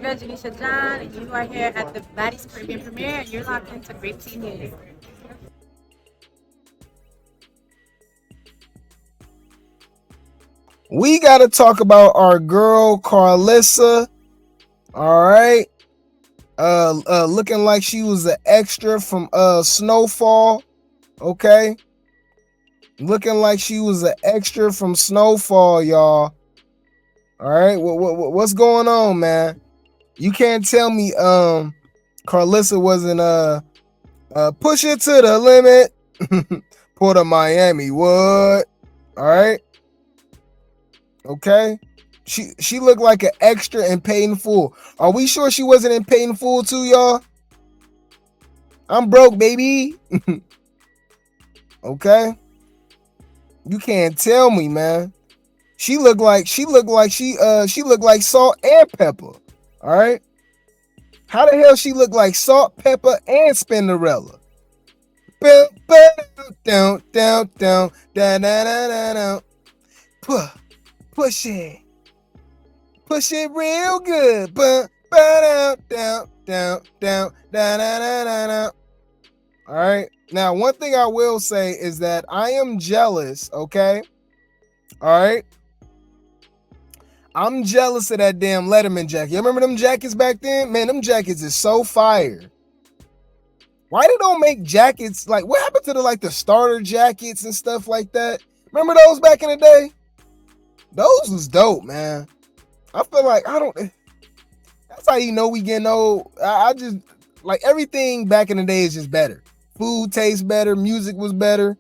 girl Janisha John, and you are here at the Baddies Caribbean premiere, and you're locked into Grape News. We got to talk about our girl Karlissa. All right. Looking like she was an extra from Snowfall. Okay. Looking like she was an extra from Snowfall, y'all. All right. What's going on, man? You can't tell me Karlissa wasn't push it to the limit. Port of Miami. What? All right. Okay. She looked like an extra in Paid in Full. Are we sure she wasn't in Paid in Full too, y'all? I'm broke, baby. Okay. You can't tell me, man. She looked like Salt and Pepper. All right. How the hell she look like Salt, Pepper, and Spinderella? Down, down, down, down, down, down, down. Push it. Push it real good. Down, down, down, down, down, down, down, down. All right. Now, one thing I will say is that I am jealous, okay? All right. I'm jealous of that damn Letterman jacket. You remember them jackets back then? Man, them jackets is so fire. Why they don't make jackets like what happened to the starter jackets and stuff like that? Remember those back in the day? Those was dope, man. I feel like that's how you know we getting old. I just like everything back in the day is just better. Food tastes better, music was better.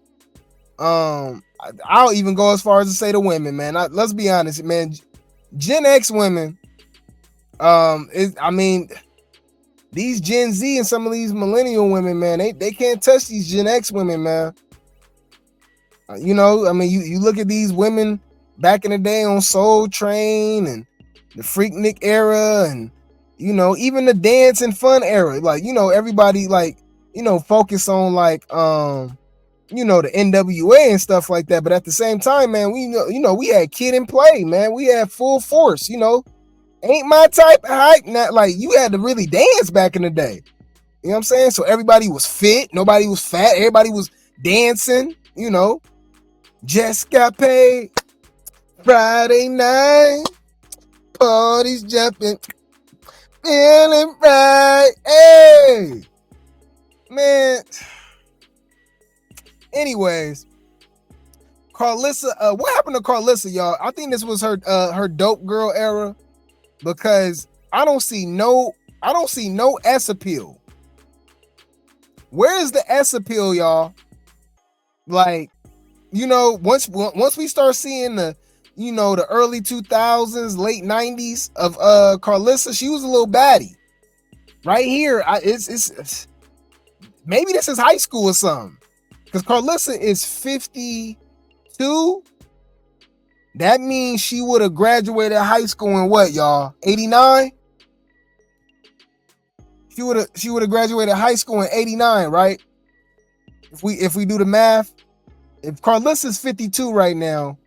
I'll even go as far as to say the women, man. Let's be honest, man. Gen X women, these Gen Z and some of these millennial women, man, they can't touch these Gen X women, man. You look at these women back in the day on Soul Train and the Freaknik era, and even the dance and fun era. Everybody focus on the NWA and stuff like that. But at the same time, man, we had Kid and Play, man. We had Full Force, ain't my type of hype. Not like you had to really dance back in the day. You know what I'm saying? So everybody was fit, nobody was fat, everybody was dancing, Just got paid Friday night, parties jumping, feeling right. Hey, man. Anyways, Karlissa, what happened to Karlissa, y'all? I think this was her dope girl era because I don't see no S appeal. Where is the S appeal, y'all? Like, once we start seeing the early 2000s, late 90s of Karlissa, she was a little baddie. Right here, it's maybe this is high school or something. Because Karlissa is 52. That means she would have graduated high school in what, y'all? 89? She would have graduated high school in 89, right? If we do the math, if Karlissa's 52 right now,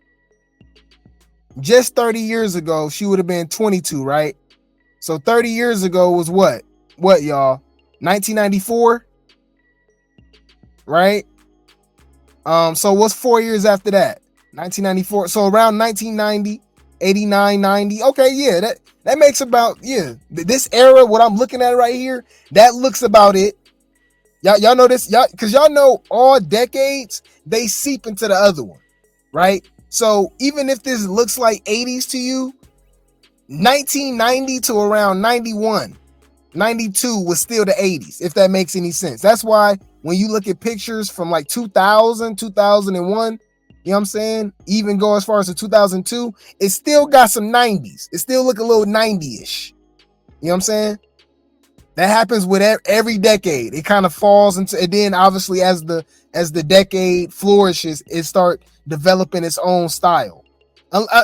just 30 years ago, she would have been 22, right? So 30 years ago was what? What, y'all? 1994? Right? So what's 4 years after that? 1994. So around 1990, 89, 90. Okay, yeah, that makes about, this era, what I'm looking at right here, that looks about it. Y'all know this, because y'all know all decades, they seep into the other one, right? So even if this looks like 80s to you, 1990 to around 91, 92 was still the 80s, if that makes any sense. That's why when you look at pictures from like 2000, 2001, you know what I'm saying? Even go as far as to 2002, it still got some 90s. It still look a little 90-ish. You know what I'm saying? That happens with every decade. It kind of falls into, and then obviously as the decade flourishes, it start developing its own style.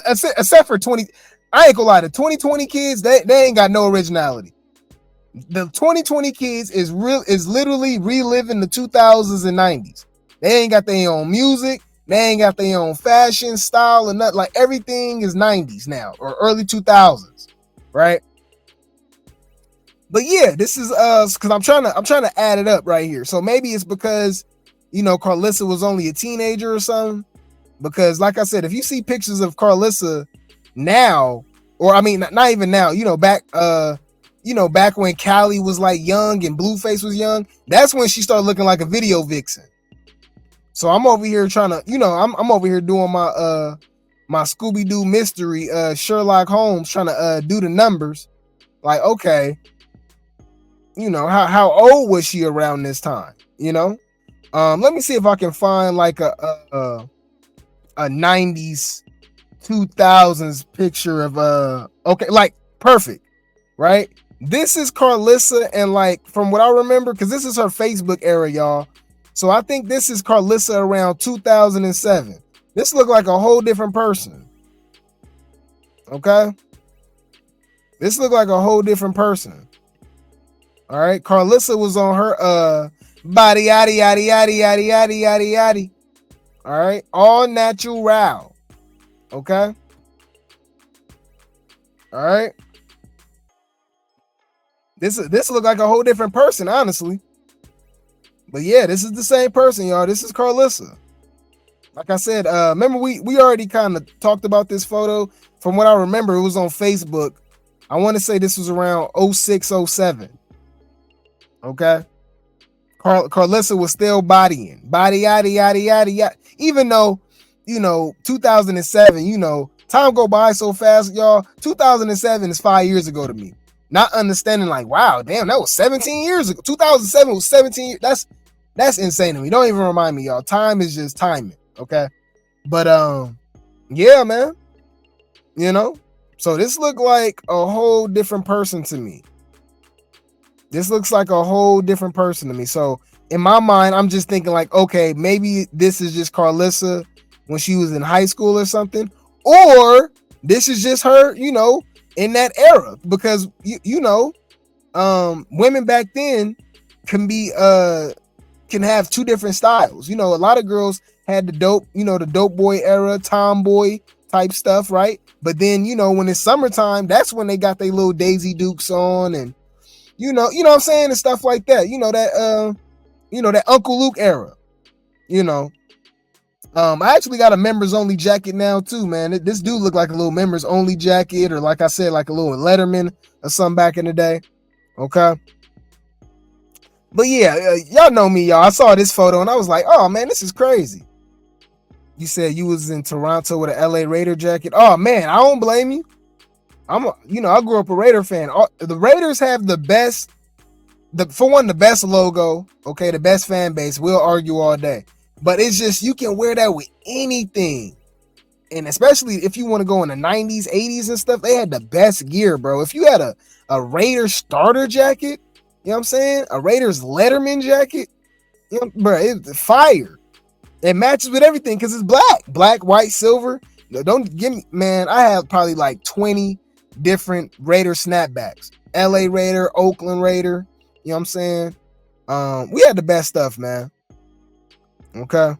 Except for 20, I ain't gonna lie, the 2020 kids, they ain't got no originality. The 2020 kids is literally reliving the 2000s and 90s. They ain't got their own music. They ain't got their own fashion style and nothing. Like everything is 90s now or early 2000s, right? But yeah, this is because I'm trying to add it up right here. So maybe it's because, Karlissa was only a teenager or something. Because like I said, if you see pictures of Karlissa now, or I mean not even now, back back when Kali was like young and Blueface was young, that's when she started looking like a video vixen. So I'm over here trying to, I'm over here doing my my Scooby-Doo mystery, Sherlock Holmes, trying to do the numbers. Like, okay, how old was she around this time? Let me see if I can find like a 90s 2000s picture of okay, like perfect, right? This is Karlissa, and like from what I remember, because this is her Facebook era, y'all. So I think this is Karlissa around 2007. This looked like a whole different person. Okay, this looked like a whole different person. All right, Karlissa was on her body yaddy yaddy yaddy yaddy yaddy yaddy yaddy. All right, all natural. Okay. All right. This looked like a whole different person, honestly. But yeah, this is the same person, y'all. This is Karlissa. Like I said, remember we already kind of talked about this photo. From what I remember, it was on Facebook. I want to say this was around 06, 07. Okay. Karlissa was still bodying. Body yaddy yaddy yaddy yaddy. Even though, 2007, time go by so fast, y'all. 2007 is 5 years ago to me. Not understanding, like, wow, damn, that was 17 years ago. 2007 was 17 years. That's insane to me. Don't even remind me, y'all. Time is just timing, okay? But yeah, man. So this looked like a whole different person to me. This looks like a whole different person to me. So in my mind, I'm just thinking like, okay, maybe this is just Karlissa when she was in high school or something, or this is just her, in that era, because women back then can have two different styles. A lot of girls had the dope boy era, tomboy type stuff, right? But then when it's summertime, that's when they got their little Daisy Dukes on, and what I'm saying, and stuff like that. That Uncle Luke era. I actually got a members only jacket now too, man. This dude look like a little members only jacket, or like I said, like a little Letterman or something back in the day. Okay. But yeah, y'all know me, y'all. I saw this photo and I was like, oh man, this is crazy. You said you was in Toronto with an LA Raider jacket. Oh man, I don't blame you. I grew up a Raider fan. The Raiders have the best logo, okay, the best fan base. We'll argue all day. But it's just, you can wear that with anything. And especially if you want to go in the 90s, 80s and stuff, they had the best gear, bro. If you had a Raiders starter jacket, you know what I'm saying? A Raiders Letterman jacket, bro, it's fire. It matches with everything because it's black, white, silver. Don't give me, man, I have probably like 20 different Raider snapbacks. LA Raider, Oakland Raider, you know what I'm saying? We had the best stuff, man. Okay.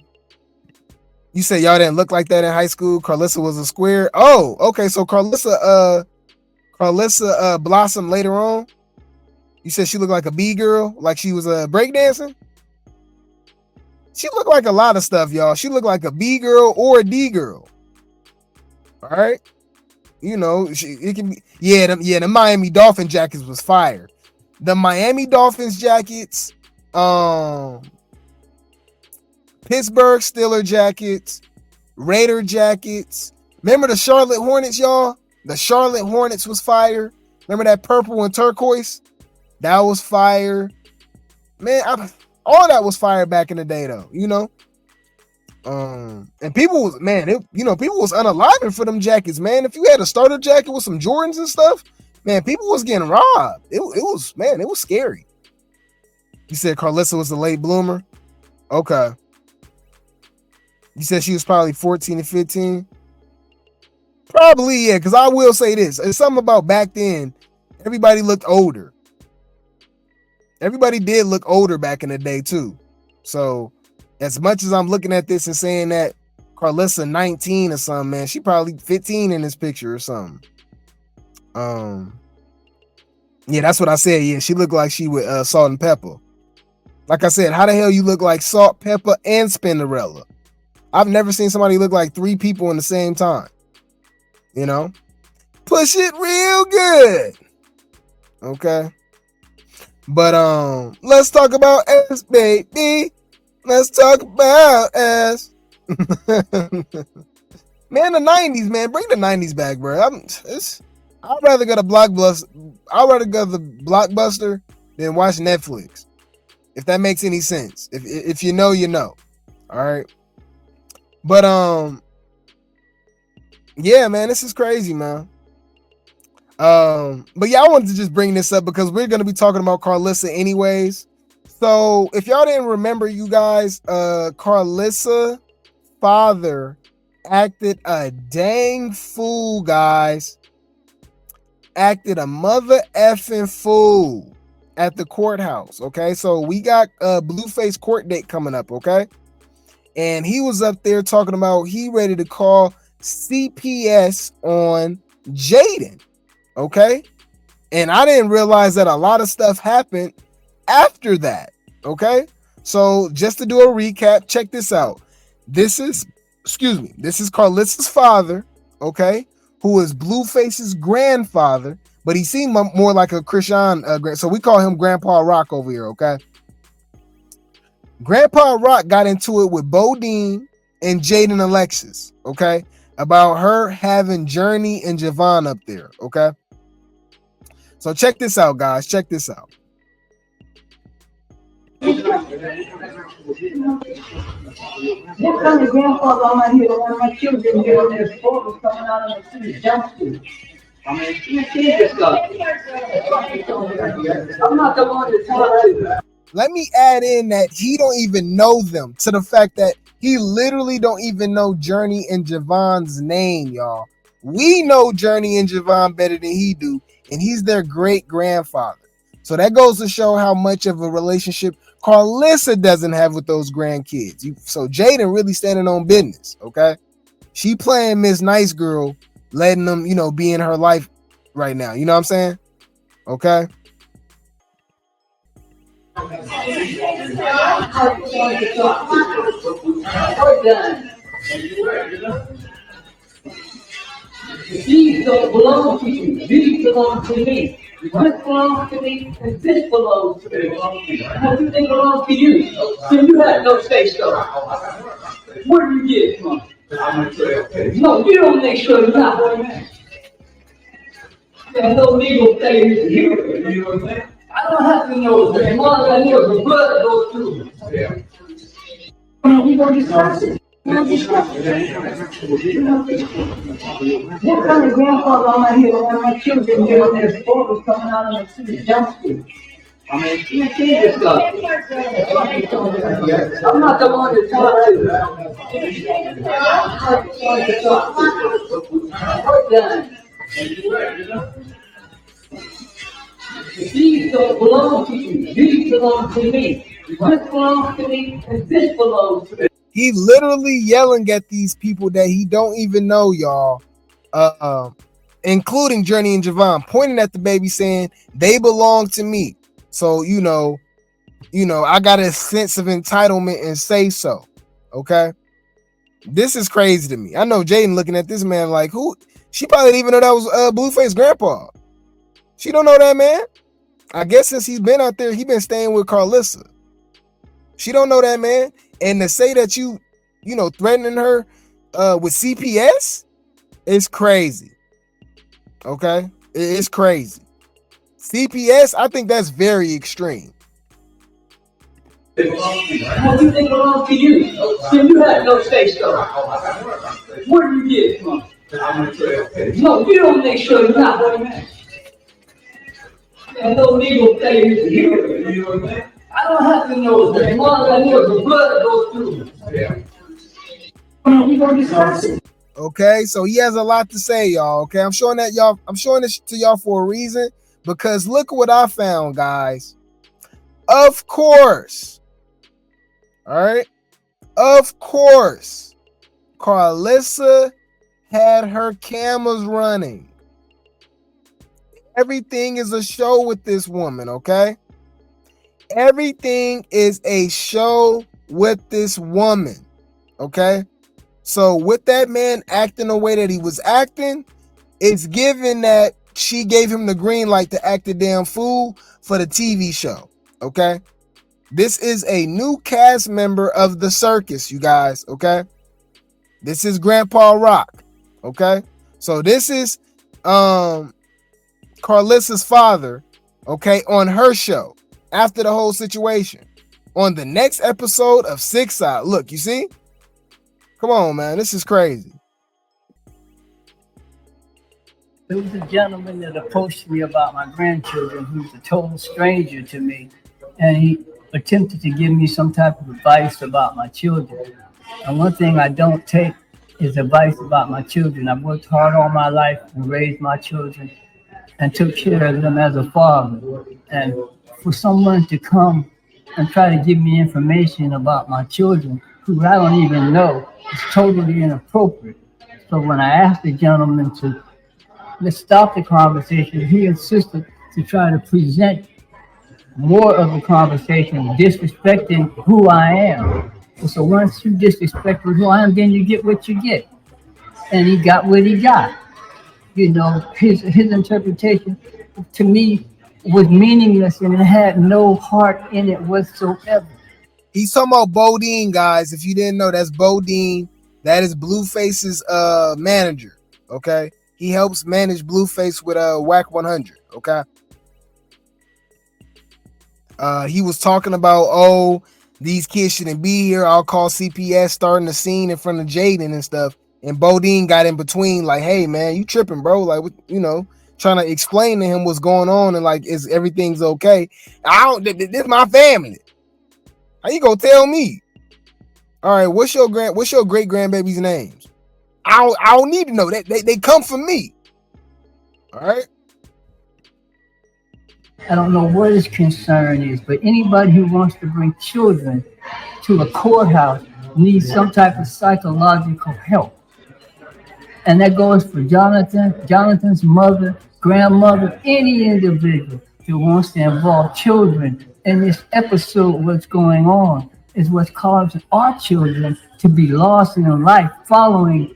You said y'all didn't look like that in high school. Karlissa was a square. Oh, okay. So Karlissa blossomed later on. You said she looked like a B girl, like she was breakdancing. She looked like a lot of stuff, y'all. She looked like a B girl or a D girl. All right. It can be, the Miami Dolphin jackets was fire. The Miami Dolphins jackets, Pittsburgh Steelers jackets, Raider jackets. Remember the Charlotte Hornets, y'all? The Charlotte Hornets was fire. Remember that purple and turquoise? That was fire. Man, all that was fire back in the day, though, And people was, people was unaliving for them jackets, man. If you had a starter jacket with some Jordans and stuff, man, people was getting robbed. It was scary. You said Karlissa was a late bloomer? Okay. You said she was probably 14 and 15? Probably, yeah, because I will say this. It's something about back then, everybody looked older. Everybody did look older back in the day, too. So, as much as I'm looking at this and saying that Karlissa 19 or something, man, she probably 15 in this picture or something. Yeah, that's what I said. Yeah, she looked like she with salt and pepper. Like I said, how the hell you look like salt, pepper, and Spinderella? I've never seen somebody look like three people in the same time. You know? Push it real good. Okay. But let's talk about ass, baby. Let's talk about ass. Man, the 90s, man. Bring the 90s back, bro. I'd rather go to Blockbuster. I'd rather go to the Blockbuster than watch Netflix. If that makes any sense. If you know, you know. All right. But yeah, man, this is crazy, man. But yeah, I wanted to just bring this up because we're gonna be talking about Karlissa anyways. So if y'all didn't remember, you guys, Karlissa father acted a dang fool, guys. Acted a mother effing fool at the courthouse. Okay, so we got a Blueface court date coming up. Okay, and he was up there talking about he ready to call CPS on Jaidyn. Okay, and I didn't realize that a lot of stuff happened after that. Okay, so just to do a recap, check this out. This is Karlissa's father, okay, who is Blueface's grandfather, but he seemed more like a Christian, so we call him Grandpa Rock over here, okay? Grandpa Rock got into it with Bodine and Jaidyn Alexis, okay, about her having Journey and Javon up there, okay? So check this out, guys. Check this out. What kind of grandfather am I here to want my children get on their photos coming out on the street jumpsuit? I mean, you see this stuff. I'm not the one to tell you. Let me add in that he don't even know them, to the fact that he literally don't even know Journey and Javon's name, y'all. We know Journey and Javon better than he do, and he's their great grandfather. So that goes to show how much of a relationship Karlissa doesn't have with those grandkids. So Jaidyn really standing on business, okay? She playing Miss Nice Girl, letting them, be in her life right now. You know what I'm saying? Okay? These don't belong to you. These belong to me. This belongs to me, and this belongs to me. What do they belong to you? So you have no say so. Where do you get it from? No, you don't make sure you're not going there. There's no legal failure here. You know what I'm saying? I don't have to know that. As long as I know the blood goes through me. We're going to discuss it. What kind of grandfather am I here to want my children get on their photos coming out on the street jumpsuit? I mean, you see this stuff. I'm not the one to talk to. We're done. These don't belong to you. These belong to me. This belongs to me, and this belongs to me. He literally yelling at these people that he don't even know, y'all. Including Journey and Javon, pointing at the baby saying they belong to me. So, I got a sense of entitlement and say so. Okay. This is crazy to me. I know Jaidyn looking at this man like, who? She probably didn't even know that was Blueface grandpa. She don't know that man. I guess since he's been out there, he been staying with Karlissa. She don't know that man. And to say that you threatening her with CPS, it's crazy. Okay? It's crazy. CPS, I think that's very extreme. What do they belong to you? So you have no say so. Where do you get it from? No, you don't make sure you're not going there. There's no legal failure here. You know what I'm saying? I don't have to know that. As long as I know the blood goes through me. We're going to discuss it. Okay, so he has a lot to say, y'all. Okay, I'm showing this to y'all for a reason, because look what I found, guys. Of course, all right. Of course, Karlissa had her cameras running. Everything is a show with this woman, okay? Everything is a show with this woman, okay? So with that man acting the way that he was acting, it's given that she gave him the green light to act a damn fool for the TV show, okay? This is a new cast member of the circus, you guys, okay? This is Rock, okay? So this is Karlissa's father, okay, on her show after the whole situation. On the next episode of Six Side. Look, you see? Come on, man. This is crazy. There was a gentleman that approached me about my grandchildren who's a total stranger to me, and he attempted to give me some type of advice about my children. And one thing I don't take is advice about my children. I've worked hard all my life and raised my children and took care of them as a father. And for someone to come and try to give me information about my children who I don't even know is totally inappropriate. So when I asked the gentleman to let's stop the conversation, he insisted to try to present more of the conversation, disrespecting who I am. So once you disrespect who I am, then you get what you get. And he got what he got. You know, his interpretation to me was meaningless and it had no heart in it whatsoever. He's talking about Bodine, guys. If you didn't know, that's Bodine. That is Blueface's manager, okay? He helps manage Blueface with Whack 100, okay? He was talking about, oh, these kids shouldn't be here. I'll call CPS, starting the scene in front of Jaidyn and stuff. And Bodine got in between, like, hey, man, you tripping, bro. Like, you know, trying to explain to him what's going on and, like, is everything's okay. This is my family. How you gonna tell me? All right, what's your great grandbaby's names? I don't need to know that. They come from me. All right. I don't know what his concern is, but anybody who wants to bring children to a courthouse needs some type of psychological help. And that goes for Jonathan's mother, grandmother, any individual who wants to involve children in this episode. What's going on is what's causing our children to be lost in life, following,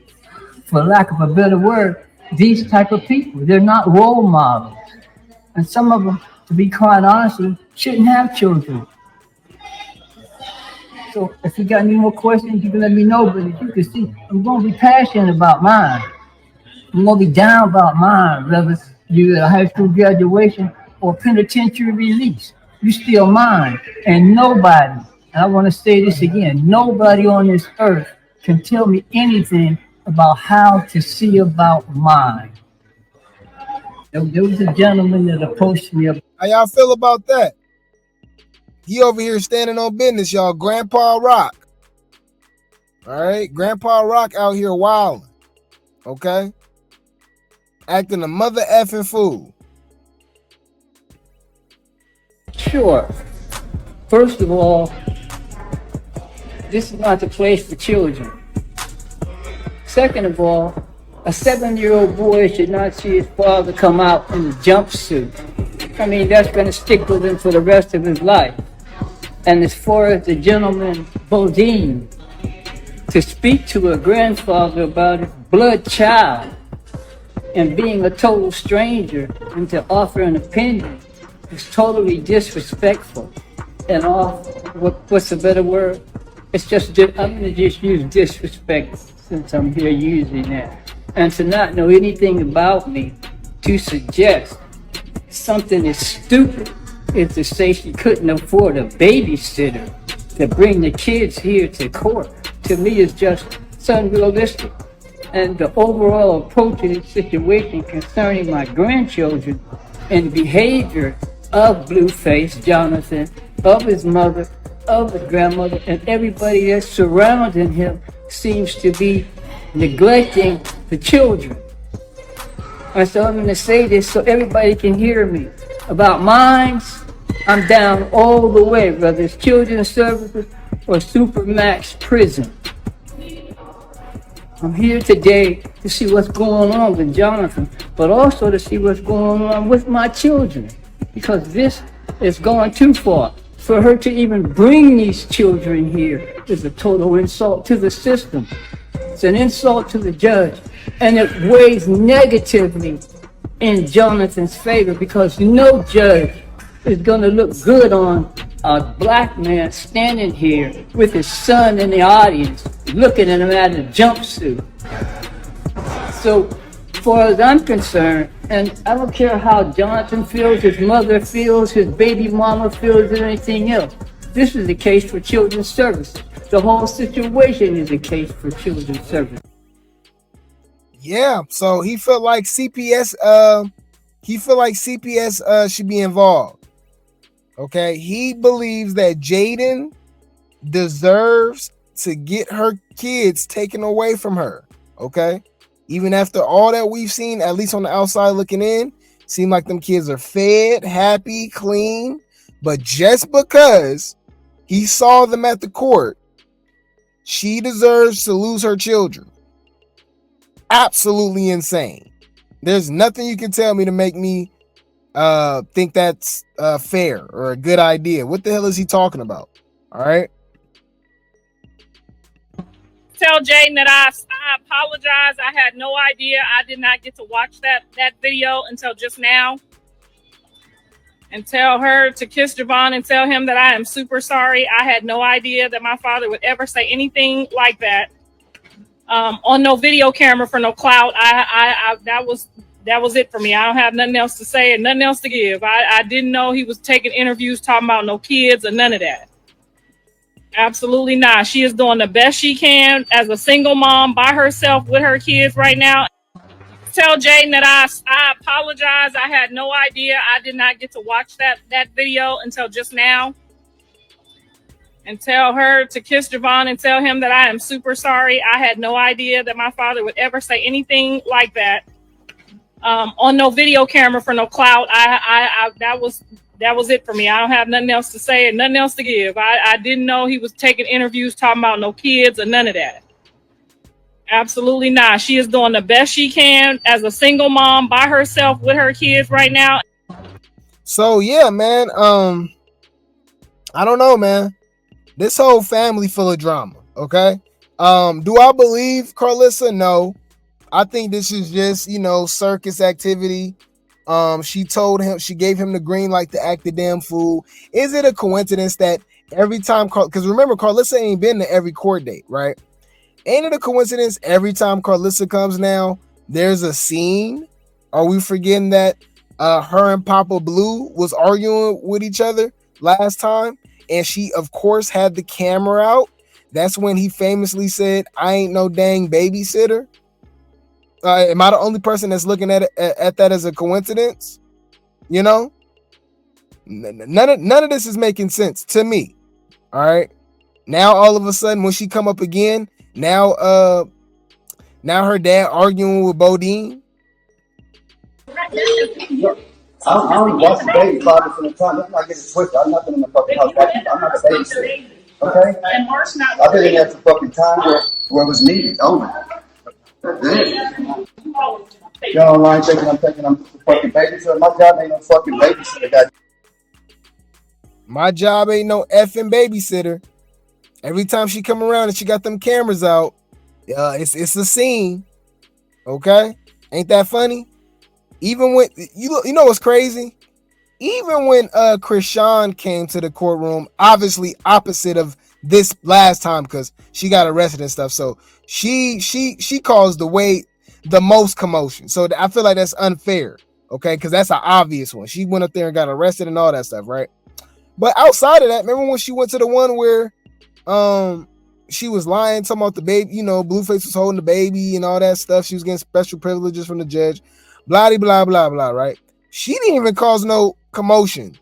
for lack of a better word, these type of people. They're not role models. And some of them, to be quite honest, shouldn't have children. So if you got any more questions, you can let me know. But as you can see, I'm going to be passionate about mine. I'm going to be down about mine, whether you at a high school graduation or penitentiary release. You still mine. And nobody, and I want to say this again, nobody on this earth can tell me anything about how to see about mine. There was a gentleman that approached me. How y'all feel about that? He over here standing on business, y'all. Grandpa Rock. All right. Grandpa Rock out here wilding. Okay. Acting a mother effing fool. Sure. First of all, this is not the place for children. Second of all, a 7-year-old boy should not see his father come out in a jumpsuit. I mean, that's going to stick with him for the rest of his life. And as far as the gentleman Bodine, to speak to a grandfather about his blood child and being a total stranger and to offer an opinion is totally disrespectful. And what's a better word? It's just, I'm going to just use disrespect since I'm here using that. And to not know anything about me, to suggest something as stupid as to say she couldn't afford a babysitter to bring the kids here to court, to me is just unrealistic. And the overall approach to this situation concerning my grandchildren and the behavior of Blueface, Jonathan, of his mother, of his grandmother, and everybody that's surrounding him seems to be neglecting the children. And so I'm going to say this so everybody can hear me. About mines, I'm down all the way, whether it's children's services or Supermax prison. I'm here today to see what's going on with Jonathan, but also to see what's going on with my children, because this is going too far. For her to even bring these children here is a total insult to the system. It's an insult to the judge, and it weighs negatively in Jonathan's favor, because no judge is going to look good on a black man standing here with his son in the audience, looking at him at a jumpsuit. So, far as I'm concerned, and I don't care how Jonathan feels, his mother feels, his baby mama feels, or anything else, this is a case for children's services. The whole situation is a case for children's services. Yeah, so he felt like CPS should be involved. Okay, he believes that Jaidyn deserves to get her kids taken away from her. Okay, even after all that we've seen, at least on the outside looking in, seem like them kids are fed, happy, clean. But just because he saw them at the court, she deserves to lose her children. Absolutely insane. There's nothing you can tell me to make me think that's fair or a good idea. What the hell is he talking about? All right. Tell Jaidyn that I apologize. I had no idea. I did not get to watch that video until just now. And tell her to kiss Javon and tell him that I am super sorry. I had no idea that my father would ever say anything like that on no video camera for no clout. That was it for me. I don't have nothing else to say and nothing else to give. I didn't know he was taking interviews talking about no kids or none of that. Absolutely not. She is doing the best she can as a single mom by herself with her kids right now. Tell Jaidyn that I apologize. I had no idea. I did not get to watch that video until just now. And tell her to kiss Javon and tell him that I am super sorry. I had no idea that my father would ever say anything like that on no video camera for no clout. That was it for me. I don't have nothing else to say and nothing else to give. I didn't know he was taking interviews talking about no kids or none of that. Absolutely not. She is doing the best she can as a single mom by herself with her kids right now. So yeah, man. I don't know, man. This whole family full of drama. Okay. Do I believe Karlissa? No. I think this is just, circus activity. She gave him the green light to act the damn fool. Is it a coincidence that every time, because remember, Karlissa ain't been to every court date, right? Ain't it a coincidence every time Karlissa comes now, there's a scene? Are we forgetting that her and Papa Blue was arguing with each other last time? And she, of course, had the camera out. That's when he famously said, "I ain't no dang babysitter." Am I the only person that's looking at that as a coincidence? None of this is making sense to me. All right. Now all of a sudden, when she come up again, now her dad arguing with Bodine. I only watch the baby father from the time. Let's not get it twisted. I'm not in the fucking house. I'm not a babysitter. Okay? I've been in there for fucking time where it was needed. Only. Y'all online thinking I'm a fucking babysitter. My job ain't no fucking babysitter. My job ain't no effing babysitter. Every time she come around and she got them cameras out, it's a scene. Okay? Ain't that funny? Even when you know what's crazy? Even when Krishan came to the courtroom, obviously opposite of this last time because she got arrested and stuff. So she caused the most commotion. So I feel like that's unfair. Okay, because that's an obvious one. She went up there and got arrested and all that stuff, right? But outside of that, remember when she went to the one where she was lying, talking about the baby, Blueface was holding the baby and all that stuff. She was getting special privileges from the judge. Blah, blah, blah, blah, right? She didn't even cause no commotion.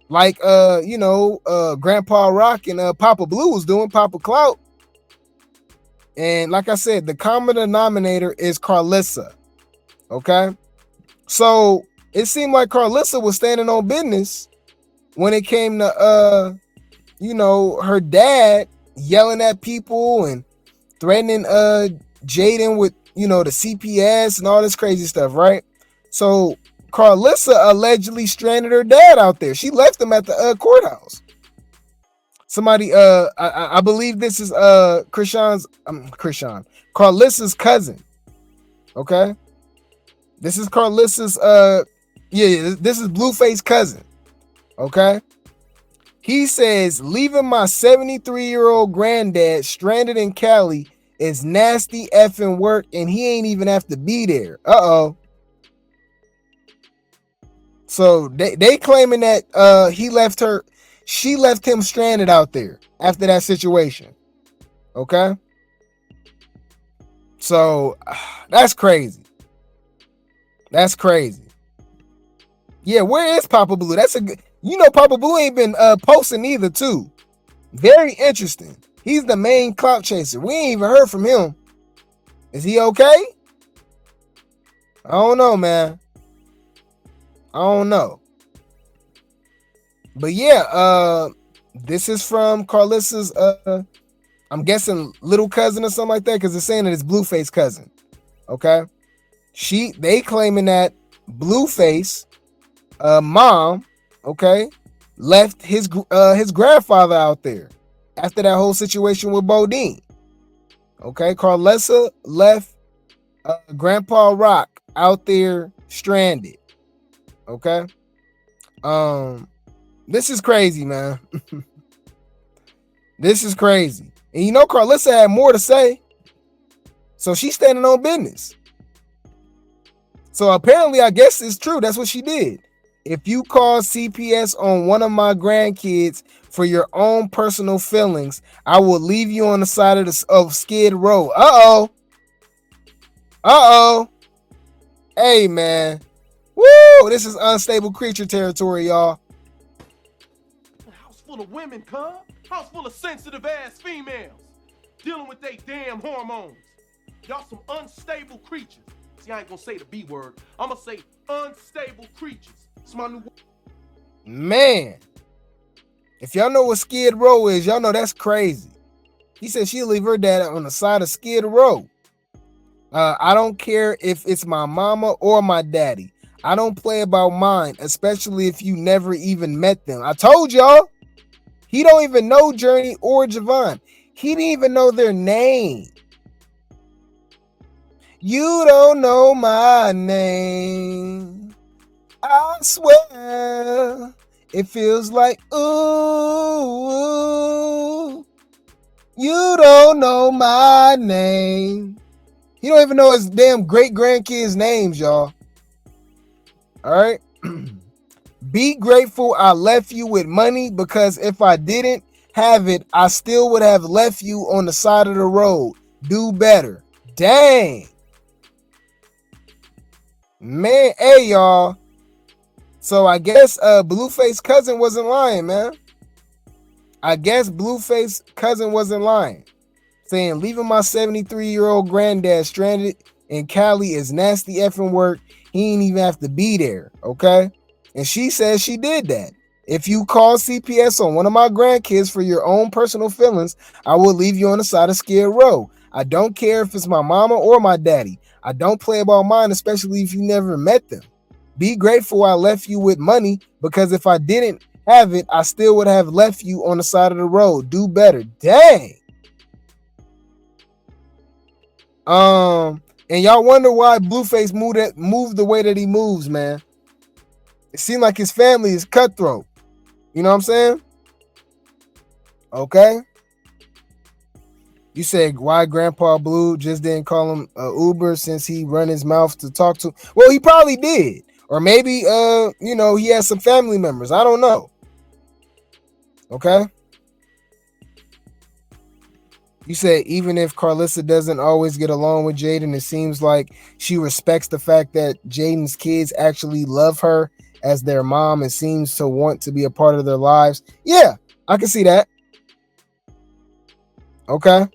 Like, Grandpa Rock and Papa Blue was doing, Papa Clout. And like I said, the common denominator is Karlissa. Okay? So it seemed like Karlissa was standing on business when it came to, her dad yelling at people and threatening Jaidyn with, you know, the CPS and all this crazy stuff, right? So Karlissa allegedly stranded her dad out there. She left him at the courthouse. Somebody, I believe this is Karlissa's cousin. Okay, this is Karlissa's this is Blueface cousin. Okay, he says leaving my 73-year-old granddad stranded in Cali is nasty effing work, and he ain't even have to be there. So they claiming that she left him stranded out there after that situation. Okay, so that's crazy. That's crazy. Yeah, where is Papa Blue? That's a good, you know, Papa Blue ain't been posting either too. Very interesting. He's the main clout chaser. We ain't even heard from him. Is he okay? I don't know, man. I don't know. But yeah, this is from Karlissa's I'm guessing little cousin or something like that, because it's saying that it's Blueface cousin. Okay. They claiming that Blueface mom, okay, left his grandfather out there after that whole situation with Bodine. Okay, Karlissa left Grandpa Rock out there stranded. Okay. This is crazy, man. This is crazy. And you know Karlissa had more to say. So she's standing on business. So apparently, I guess it's true. That's what she did. If you call CPS on one of my grandkids for your own personal feelings, I will leave you on the side of Skid Row. Hey, man. Woo! This is unstable creature territory, y'all. House full of women, cuz. House full of sensitive ass females. Dealing with they damn hormones. Y'all some unstable creatures. See, I ain't gonna say the B word. I'm gonna say unstable creatures. It's my new word. Man. If y'all know what Skid Row is, y'all know that's crazy. He said she'll leave her dad on the side of Skid Row. I don't care if it's my mama or my daddy. I don't play about mine, especially if you never even met them. I told y'all. He don't even know Journey or Javon. He didn't even know their name. You don't know my name. I swear. It feels like, ooh. You don't know my name. He don't even know his damn great-grandkids' names, y'all. All right? Be grateful I left you with money, because if I didn't have it, I still would have left you on the side of the road. Do better. Dang. Man, hey, y'all. So I guess Blueface cousin wasn't lying, man. I guess Blueface cousin wasn't lying. Saying leaving my 73-year-old granddad stranded in Cali is nasty effing work. He ain't even have to be there, okay? And she says she did that. If you call CPS on one of my grandkids for your own personal feelings, I will leave you on the side of Skid Row. I don't care if it's my mama or my daddy. I don't play about mine, especially if you never met them. Be grateful I left you with money, because if I didn't have it, I still would have left you on the side of the road. Do better. Dang. And y'all wonder why Blueface moved the way that he moves, man. It seemed like his family is cutthroat. You know what I'm saying? Okay. You said why Grandpa Blue just didn't call him Uber since he run his mouth to talk to. Well, he probably did. Or maybe, he has some family members. I don't know. Okay. You said even if Karlissa doesn't always get along with Jaidyn, it seems like she respects the fact that Jaidyn's kids actually love her as their mom and seems to want to be a part of their lives. Yeah, I can see that. Okay.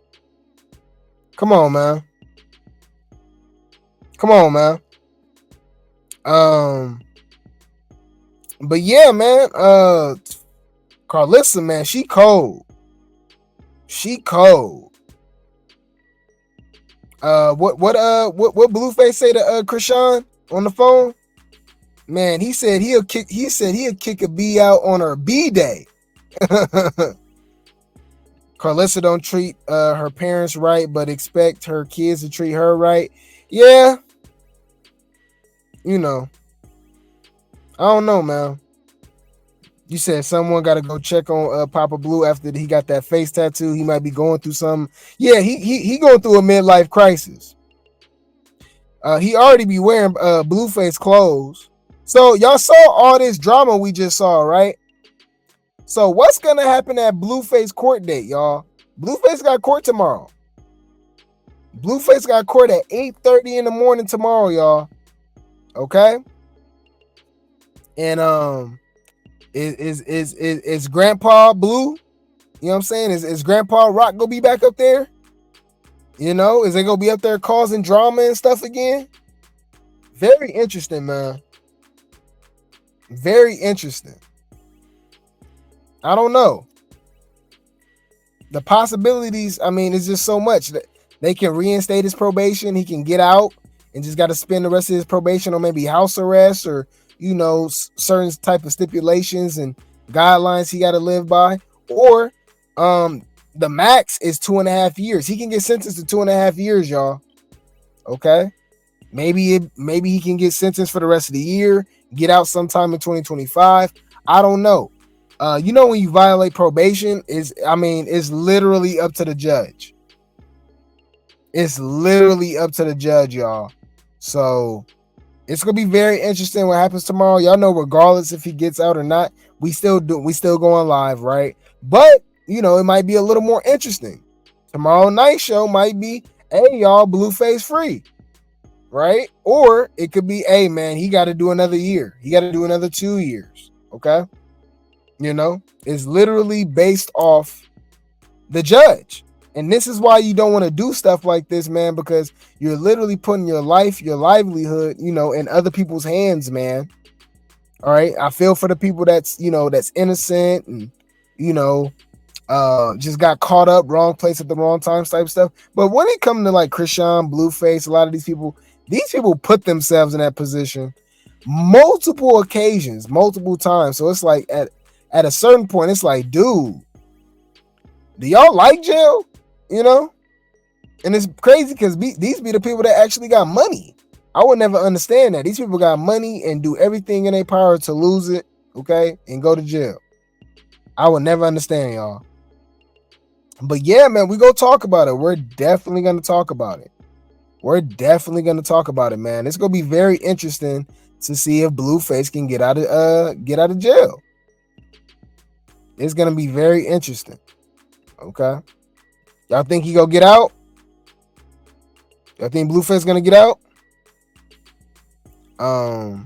Come on, man. But yeah, man, Karlissa, man, she cold. What Blueface say to Krishan on the phone? Man, he said he'll kick a B out on her B day. Karlissa don't treat her parents right, but expect her kids to treat her right. Yeah, you know, I don't know, man. You said someone got to go check on Papa Blue after he got that face tattoo. He might be going through something. Yeah, he going through a midlife crisis. He already be wearing Blueface clothes. So y'all saw all this drama we just saw, right? So what's gonna happen at Blueface court date, y'all? Blueface got court tomorrow. Blueface got court at 8:30 in the morning tomorrow, y'all. Okay. And is Grandpa Blue? You know what I'm saying? Is Grandpa Rock gonna be back up there? You know, is they gonna be up there causing drama and stuff again? Very interesting, man. Very interesting. I don't know. The possibilities, I mean, it's just so much that they can reinstate his probation. He can get out and just got to spend the rest of his probation on maybe house arrest or, you know, certain type of stipulations and guidelines he got to live by. Or the max is 2.5 years. He can get sentenced to 2.5 years, y'all. Okay. Maybe he can get sentenced for the rest of the year, get out sometime in 2025. I don't know. You know, when you violate probation, it's literally up to the judge. It's literally up to the judge, y'all. So it's gonna be very interesting what happens tomorrow. Y'all know, regardless if he gets out or not, we still going live, right? But you know, it might be a little more interesting. Tomorrow night show might be, hey y'all, Blueface free, right? Or it could be, hey man, he got to do another year. He got to do another 2 years. Okay. You know, it's literally based off the judge. And this is why you don't want to do stuff like this, man, because you're literally putting your life, your livelihood, you know, in other people's hands, man. All right. I feel for the people that's innocent and, you know, just got caught up, wrong place at the wrong time type stuff. But when it comes to like Krishan, Blueface, a lot of these people put themselves in that position multiple occasions, multiple times. So it's like at a certain point, it's like, dude, do y'all like jail? You know? And it's crazy because these be the people that actually got money. I would never understand that. These people got money and do everything in their power to lose it, okay, and go to jail. I would never understand, y'all. But yeah, man, we go talk about it. We're definitely going to talk about it. We're definitely going to talk about it, man. It's going to be very interesting to see if Blueface can get out of jail. It's going to be very interesting. Okay. Y'all think he gonna get out? Y'all think Blueface gonna get out? You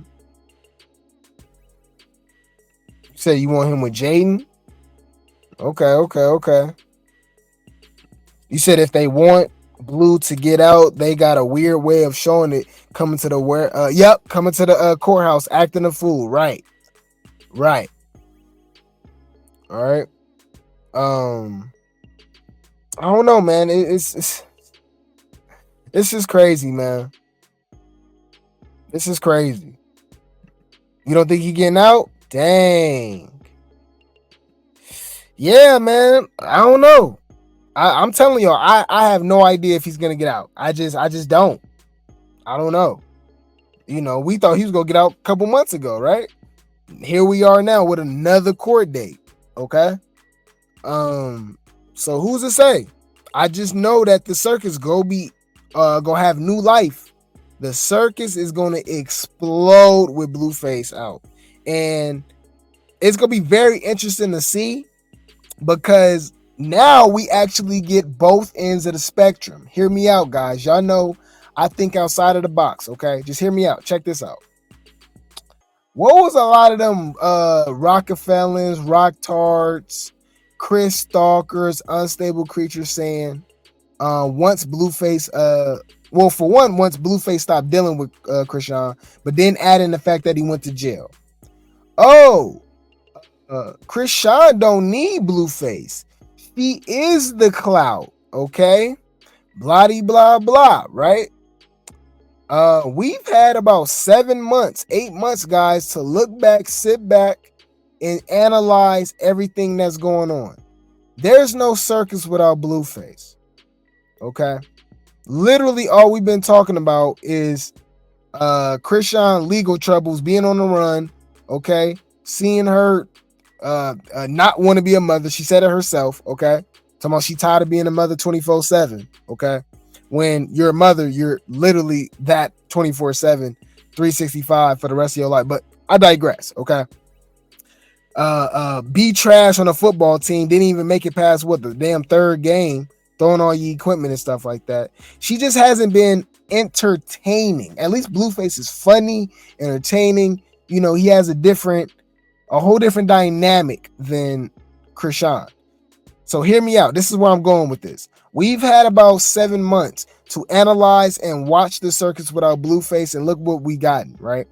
said you want him with Jaidyn? Okay. You said if they want Blue to get out, they got a weird way of showing it, coming to the courthouse, acting a fool. Right. All right. I don't know, man. It's just crazy, man. This is crazy. You don't think he getting out? Dang. Yeah, man. I don't know. I'm telling y'all, I have no idea if he's gonna get out. I just don't. I don't know. You know, we thought he was gonna get out a couple months ago, right? Here we are now with another court date. Okay. So who's to say? I just know that the circus gonna have new life. The circus is gonna explode with Blueface out, and it's gonna be very interesting to see because now we actually get both ends of the spectrum. Hear me out, guys. Y'all know I think outside of the box. Okay, just hear me out. Check this out. What was a lot of them Rockefellers, Rock Tarts, Chris Stalkers, Unstable Creatures saying once Blueface once Blueface stopped dealing with Krishan, but then adding the fact that he went to jail. Krishan don't need Blueface. She is the clout, okay? blah blah blah, right? We've had about 7 months, 8 months, guys, to look back, sit back, and analyze everything that's going on. There's no circus without Blueface. Okay. Literally all we've been talking about is Krishan legal troubles, being on the run, okay, seeing her not want to be a mother. She said it herself, okay. Talking about she tired of being a mother 24/7, okay. When you're a mother, you're literally that 24/7, 365 for the rest of your life. But I digress, okay. Be trash on a football team, didn't even make it past the damn third game, throwing all your equipment and stuff like that. She just hasn't been entertaining. At least Blueface is funny, entertaining. You know, he has a whole different dynamic than Krishan. So hear me out. This is where I'm going with this. We've had about 7 months to analyze and watch the circus without Blueface, and look what we gotten, right?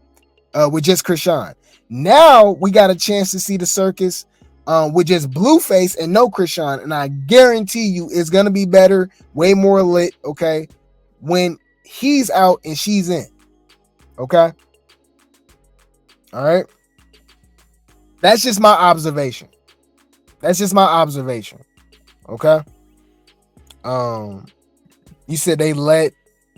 With just Krishan. Now we got a chance to see the circus with just Blueface and no Krishan, and I guarantee you it's gonna be better, way more lit, okay, when he's out and she's in. Okay. All right. That's just my observation. Okay. You said they let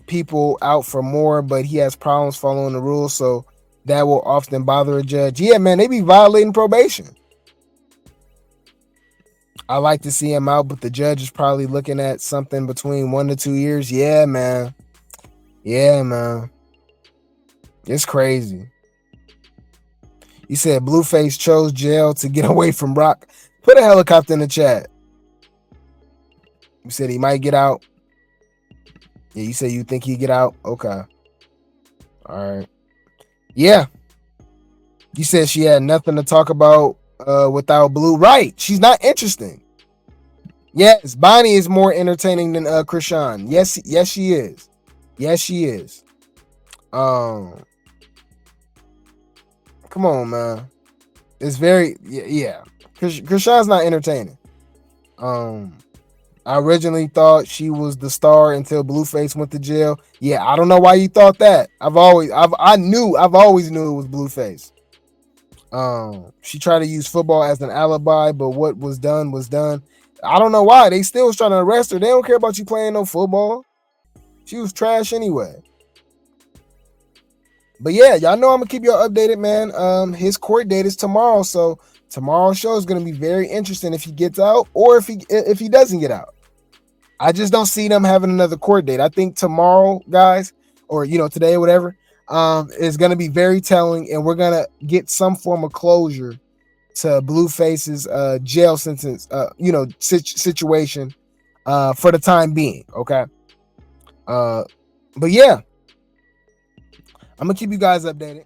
people out for more, but he has problems following the rules, so that will often bother a judge. Yeah, man, they be violating probation. I like to see him out, but the judge is probably looking at something between 1 to 2 years. Yeah, man. It's crazy. You said Blueface chose jail to get away from Brock. Put a helicopter in the chat. You said he might get out. Yeah, you said you think he'd get out? Okay. All right. Yeah. You said she had nothing to talk about without Blue. Right. She's not interesting. Yes, Bonnie is more entertaining than Krishan. Yes, she is. Yes, she is. Come on, man. It's very yeah. Krishan's not entertaining. I originally thought she was the star until Blueface went to jail. Yeah, I don't know why you thought that. I've always knew it was Blueface. She tried to use football as an alibi, but what was done was done. I don't know why. They still was trying to arrest her. They don't care about you playing no football. She was trash anyway. But yeah, y'all know I'm gonna keep y'all updated, man. His court date is tomorrow, so tomorrow's show is gonna be very interesting if he gets out or if he doesn't get out. I just don't see them having another court date. I think tomorrow, guys, or today or whatever, is gonna be very telling, and we're gonna get some form of closure to Blueface's jail sentence, situation for the time being. Okay. But yeah, I'm gonna keep you guys updated.